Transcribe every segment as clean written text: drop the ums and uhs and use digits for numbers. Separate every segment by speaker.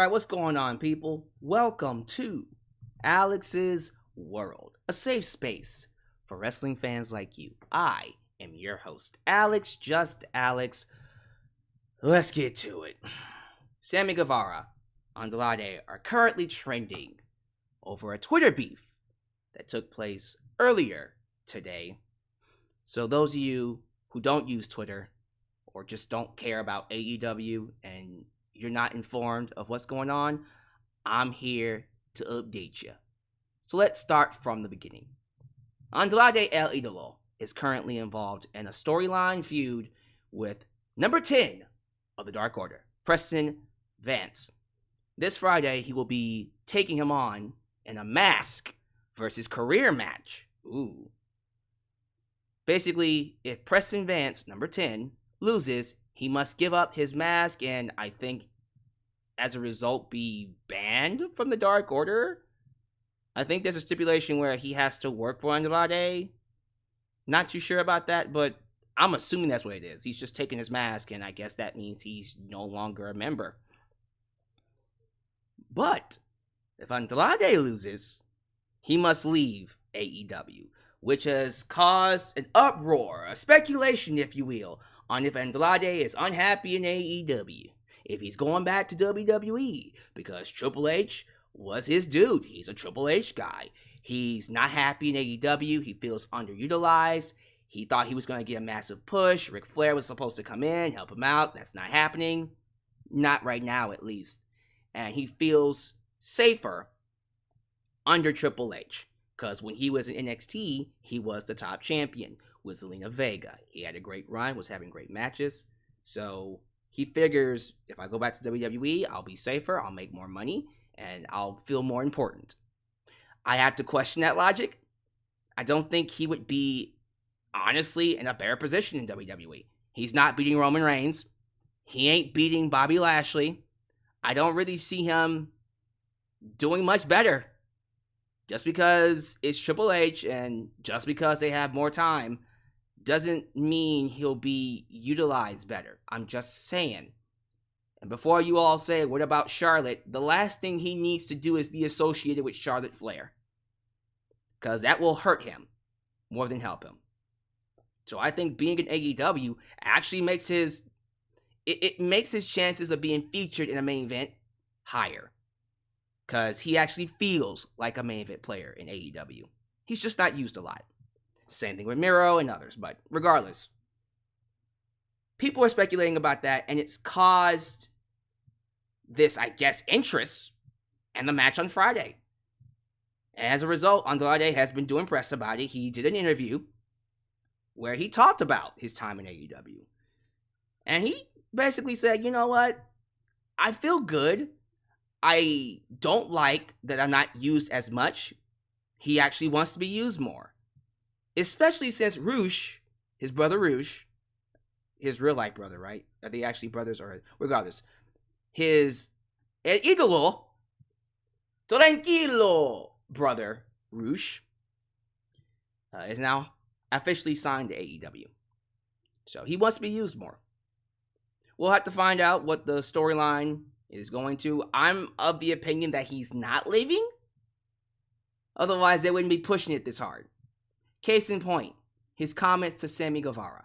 Speaker 1: Alright, what's going on, people? Welcome to Alyx's World, a safe space for wrestling fans like you. I am your host, Alyx, just Alyx. Let's get to it. Sammy Guevara and Andrade are currently trending over a Twitter beef that took place earlier today. So those of you who don't use Twitter or just don't care about AEW and you're not informed of what's going on, I'm here to update you. So let's start from the beginning. Andrade El Idolo is currently involved in a storyline feud with number 10 of the Dark Order, Preston Vance. This Friday, he will be taking him on in a mask versus career match. Ooh. Basically, if Preston Vance, number 10, loses, he must give up his mask and I think as a result be banned from the Dark Order. I think there's a stipulation where he has to work for Andrade. Not too sure about that, but I'm assuming that's what it is. He's just taking his mask and I guess that means he's no longer a member. But if Andrade loses, he must leave AEW, which has caused an uproar, a speculation if you will, on if Andrade is unhappy in AEW, if he's going back to WWE, because Triple H was his dude. He's a Triple H guy. He's not happy in AEW. He feels underutilized. He thought he was going to get a massive push. Ric Flair was supposed to come in, help him out. That's not happening. Not right now, at least. And he feels safer under Triple H. Because when he was in NXT, he was the top champion with Zelina Vega. He had a great run, was having great matches. So he figures, if I go back to WWE, I'll be safer, I'll make more money, and I'll feel more important. I had to question that logic. I don't think he would be, honestly, in a better position in WWE. He's not beating Roman Reigns. He ain't beating Bobby Lashley. I don't really see him doing much better. Just because it's Triple H and just because they have more time doesn't mean he'll be utilized better. I'm just saying. And before you all say, what about Charlotte? The last thing he needs to do is be associated with Charlotte Flair. Because that will hurt him more than help him. So I think being in AEW actually makes his chances of being featured in a main event higher. Because he actually feels like a main event player in AEW. He's just not used a lot. Same thing with Miro and others, but regardless. People are speculating about that, and it's caused this, I guess, interest in the match on Friday. And as a result, Andrade has been doing press about it. He did an interview where he talked about his time in AEW. And he basically said, you know what? I feel good. I don't like that I'm not used as much. He actually wants to be used more. Especially since Rush, his brother Rush, his real life brother, right? Are they actually brothers or regardless? His El Idolo, tranquilo brother Rush, is now officially signed to AEW. So he wants to be used more. We'll have to find out what the storyline is going to. I'm of the opinion that he's not leaving. Otherwise, they wouldn't be pushing it this hard. Case in point, his comments to Sammy Guevara.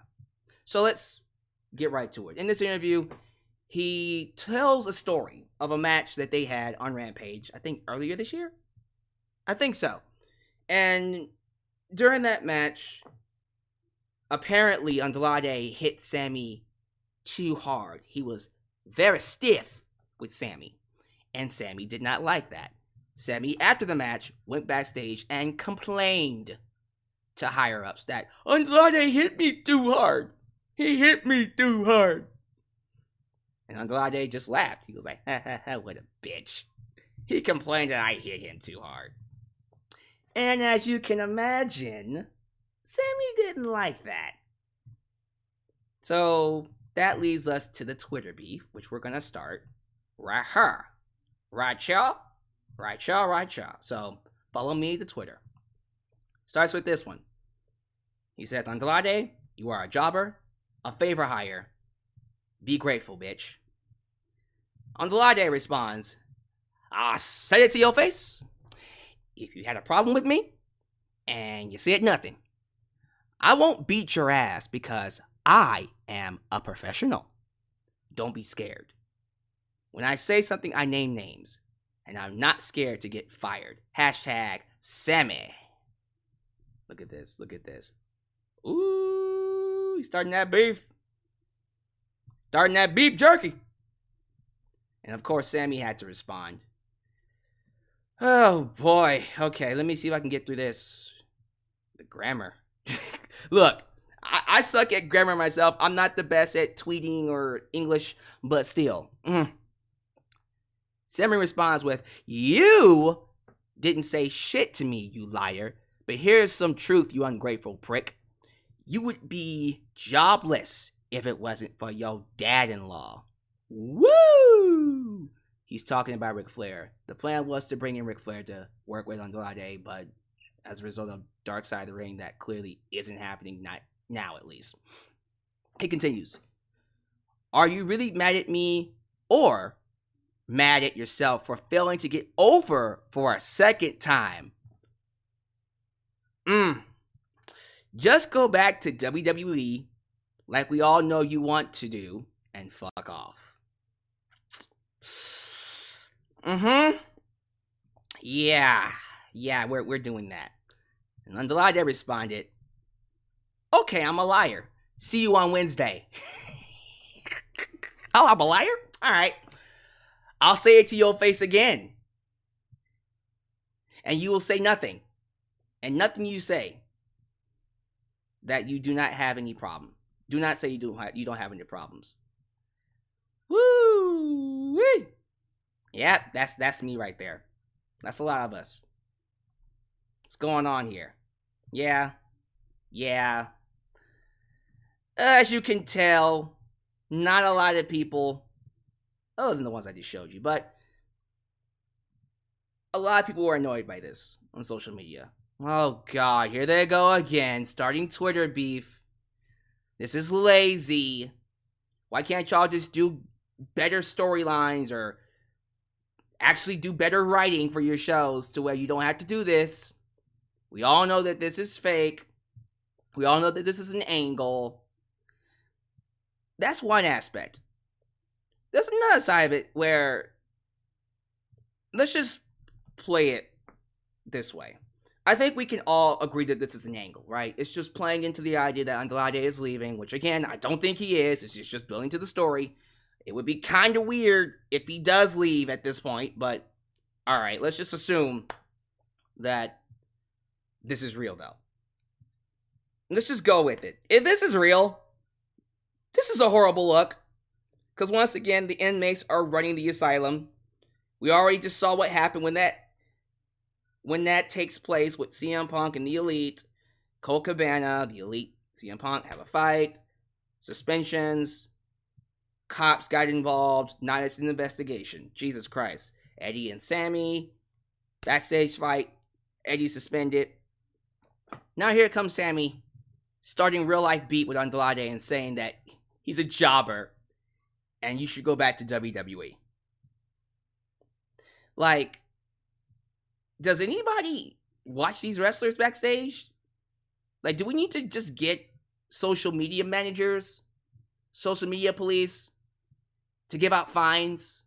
Speaker 1: So let's get right to it. In this interview, he tells a story of a match that they had on Rampage, I think earlier this year? I think so. And during that match, apparently Andrade hit Sammy too hard. He was very stiff with Sammy, and Sammy did not like that. Sammy, after the match, went backstage and complained to higher-ups that Andrade hit me too hard. He hit me too hard. And Andrade just laughed. He was like, ha ha ha, what a bitch. He complained that I hit him too hard. And as you can imagine, Sammy didn't like that. So that leads us to the Twitter beef, which we're going to start right here. Right, y'all? Right, y'all, right, y'all. So follow me to Twitter. Starts with this one. He says, Andrade, you are a jobber, a favor hire. Be grateful, bitch. Andrade responds, I said it to your face. If you had a problem with me and you said nothing, I won't beat your ass because I am a professional. Don't be scared. When I say something, I name names. And I'm not scared to get fired. Hashtag Sammy. Look at this. Look at this. Ooh, he's starting that beef. Starting that beef jerky. And of course, Sammy had to respond. Oh boy. Okay, let me see if I can get through this. The grammar. Look, I suck at grammar myself. I'm not the best at tweeting or English, but still. Sammy responds with, "You didn't say shit to me, you liar. But here's some truth, you ungrateful prick. You would be jobless if it wasn't for your dad-in-law." Woo! He's talking about Ric Flair. The plan was to bring in Ric Flair to work with Andrade, but as a result of Dark Side of the Ring, that clearly isn't happening, not now at least. He continues, "Are you really mad at me or mad at yourself for failing to get over for a second time? Just go back to WWE like we all know you want to do and fuck off." Yeah, we're doing that. And Andrade responded, "Okay, I'm a liar. See you on Wednesday." Oh, I'm a liar? All right. I'll say it to your face again. And you will say nothing. And nothing you say that you do not have any problem. Do not say you don't have any problems. Woo! Yeah, that's me right there. That's a lot of us. What's going on here? Yeah. As you can tell, not a lot of people, other than the ones I just showed you, but a lot of people were annoyed by this on social media. Oh god, here they go again, starting Twitter beef. This is lazy. Why can't y'all just do better storylines or actually do better writing for your shows to where you don't have to do this? We all know that this is fake. We all know that this is an angle. That's one aspect. There's another side of it where, let's just play it this way. I think we can all agree that this is an angle, right? It's just playing into the idea that Andrade is leaving, which again, I don't think he is. It's just building to the story. It would be kind of weird if he does leave at this point, but all right, let's just assume that this is real, though. Let's just go with it. If this is real, this is a horrible look. Because once again, the inmates are running the asylum. We already just saw what happened when that takes place with CM Punk and the Elite. Colt Cabana, the Elite, CM Punk have a fight. Suspensions. Cops got involved. Not as an investigation. Jesus Christ. Eddie and Sammy. Backstage fight. Eddie suspended. Now here comes Sammy, starting real life beat with Andrade and saying that he's a jobber and you should go back to WWE. Like, does anybody watch these wrestlers backstage? Like, do we need to just get social media managers, social media police to give out fines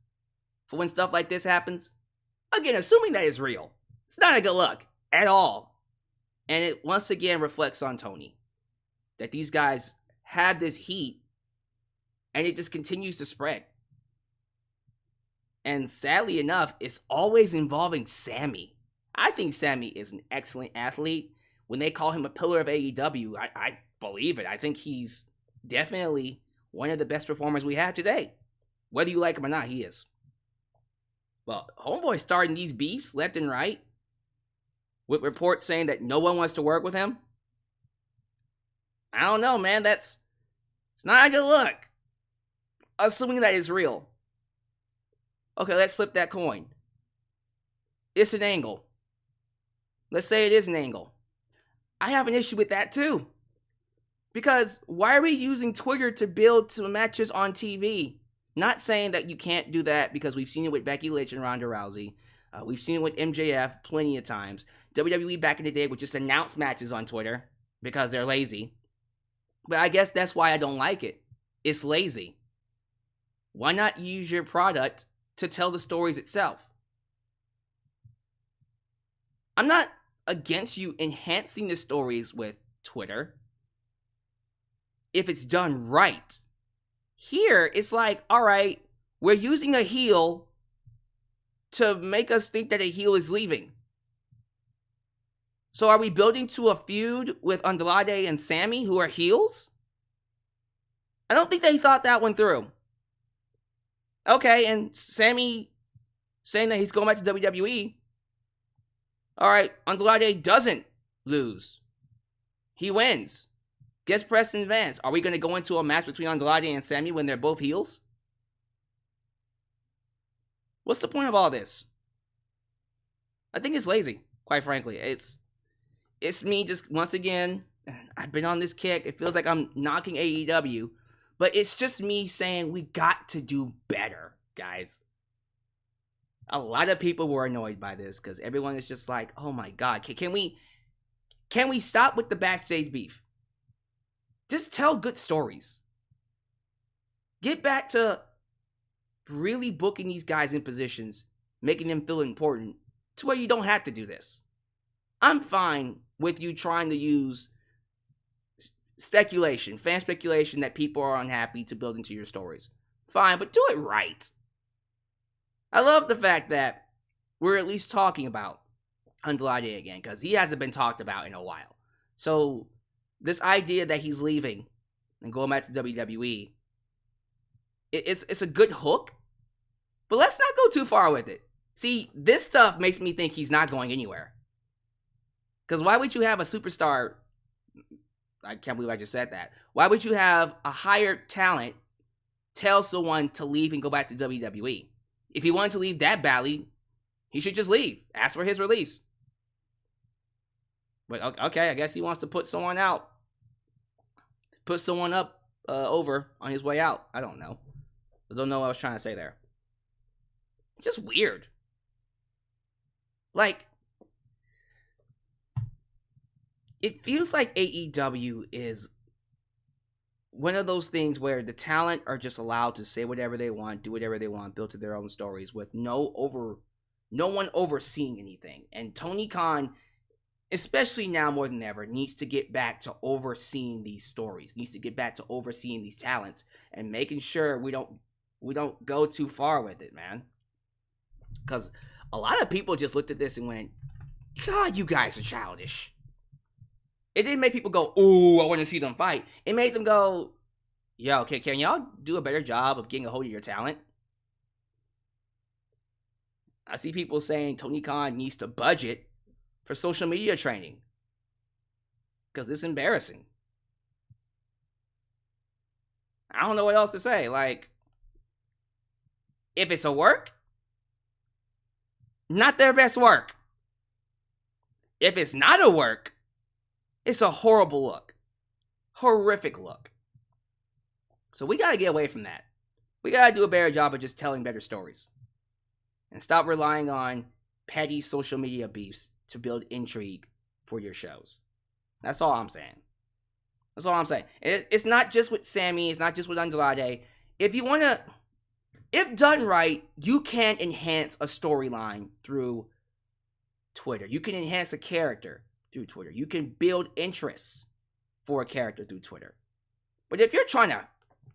Speaker 1: for when stuff like this happens? Again, assuming that is real. It's not a good look at all. And it once again reflects on Tony. That these guys have this heat and it just continues to spread. And sadly enough, it's always involving Sammy. I think Sammy is an excellent athlete. When they call him a pillar of AEW, I believe it. I think he's definitely one of the best performers we have today. Whether you like him or not, he is. Well, Homeboy's starting these beefs left and right, with reports saying that no one wants to work with him. I don't know, man. It's not a good look. Assuming that is real. Okay, let's flip that coin. It's an angle. Let's say it is an angle. I have an issue with that too. Because why are we using Twitter to build to matches on TV? Not saying that you can't do that, because we've seen it with Becky Lynch and Ronda Rousey. We've seen it with MJF plenty of times. WWE back in the day would just announce matches on Twitter because they're lazy. But I guess that's why I don't like it. It's lazy. Why not use your product to tell the stories itself? I'm not against you enhancing the stories with Twitter if it's done right. Here, it's like, all right, we're using a heel to make us think that a heel is leaving. So are we building to a feud with Andrade and Sammy, who are heels? I don't think they thought that one through. Okay, and Sammy saying that he's going back to WWE. All right, Andrade doesn't lose. He wins. Gets pressed in advance. Are we going to go into a match between Andrade and Sammy when they're both heels? What's the point of all this? I think it's lazy, quite frankly. It's me just, once again, I've been on this kick. It feels like I'm knocking AEW, but it's just me saying we got to do better, guys. A lot of people were annoyed by this because everyone is just like, oh my God, can we stop with the backstage beef? Just tell good stories. Get back to really booking these guys in positions, making them feel important, to where you don't have to do this. I'm fine with you trying to use speculation, fan speculation that people are unhappy to build into your stories. Fine, but do it right. I love the fact that we're at least talking about Andrade again, because he hasn't been talked about in a while. So this idea that he's leaving and going back to WWE, it's a good hook, but let's not go too far with it. See, this stuff makes me think he's not going anywhere. Because why would you have a superstar? I can't believe I just said that. Why would you have a hired talent tell someone to leave and go back to WWE? If he wanted to leave that badly, he should just leave. Ask for his release. But okay, I guess he wants to put someone out. Put someone up over on his way out. I don't know. I don't know what I was trying to say there. It's just weird. Like, it feels like AEW is one of those things where the talent are just allowed to say whatever they want, do whatever they want, build to their own stories with no one overseeing anything. And Tony Khan, especially now more than ever, needs to get back to overseeing these stories, needs to get back to overseeing these talents and making sure we don't go too far with it, man. Because a lot of people just looked at this and went, God, you guys are childish. It didn't make people go, ooh, I want to see them fight. It made them go, yo, okay, can y'all do a better job of getting a hold of your talent? I see people saying Tony Khan needs to budget for social media training. Because it's embarrassing. I don't know what else to say. Like, if it's a work, not their best work. If it's not a work, it's a horrible look. Horrific look. So we gotta get away from that. We gotta do a better job of just telling better stories. And stop relying on petty social media beefs to build intrigue for your shows. That's all I'm saying. That's all I'm saying. It's not just with Sammy, it's not just with Andrade. If done right, you can enhance a storyline through Twitter. You can enhance a character through Twitter. You can build interests for a character through Twitter. But if you're trying to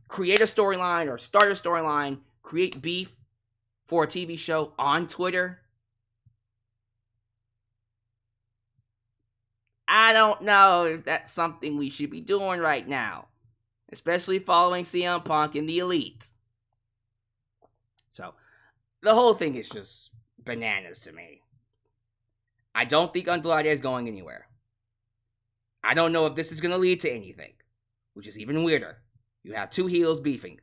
Speaker 1: create a storyline or start a storyline, create beef for a TV show on Twitter, I don't know if that's something we should be doing right now. Especially following CM Punk and the Elite. So, the whole thing is just bananas to me. I don't think Andrade is going anywhere. I don't know if this is going to lead to anything, which is even weirder. You have two heels beefing.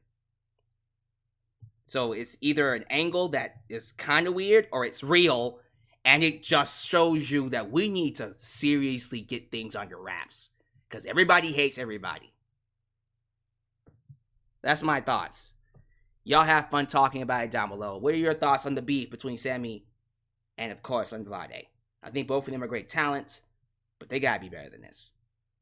Speaker 1: So it's either an angle that is kind of weird or it's real, and it just shows you that we need to seriously get things under wraps because everybody hates everybody. That's my thoughts. Y'all have fun talking about it down below. What are your thoughts on the beef between Sammy and, of course, Andrade? I think both of them are great talents, but they gotta be better than this.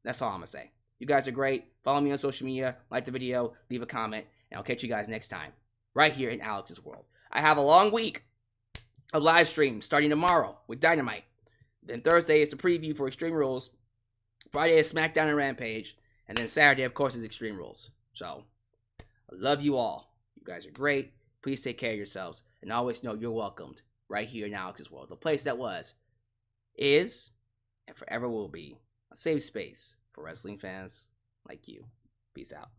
Speaker 1: That's all I'm gonna say. You guys are great. Follow me on social media, like the video, leave a comment, and I'll catch you guys next time, right here in Alyx's World. I have a long week of live streams starting tomorrow with Dynamite. Then Thursday is the preview for Extreme Rules. Friday is SmackDown and Rampage. And then Saturday, of course, is Extreme Rules. So, I love you all. You guys are great. Please take care of yourselves. And always know you're welcomed right here in Alyx's World. The place that was, is, and forever will be a safe space for wrestling fans like you. Peace out.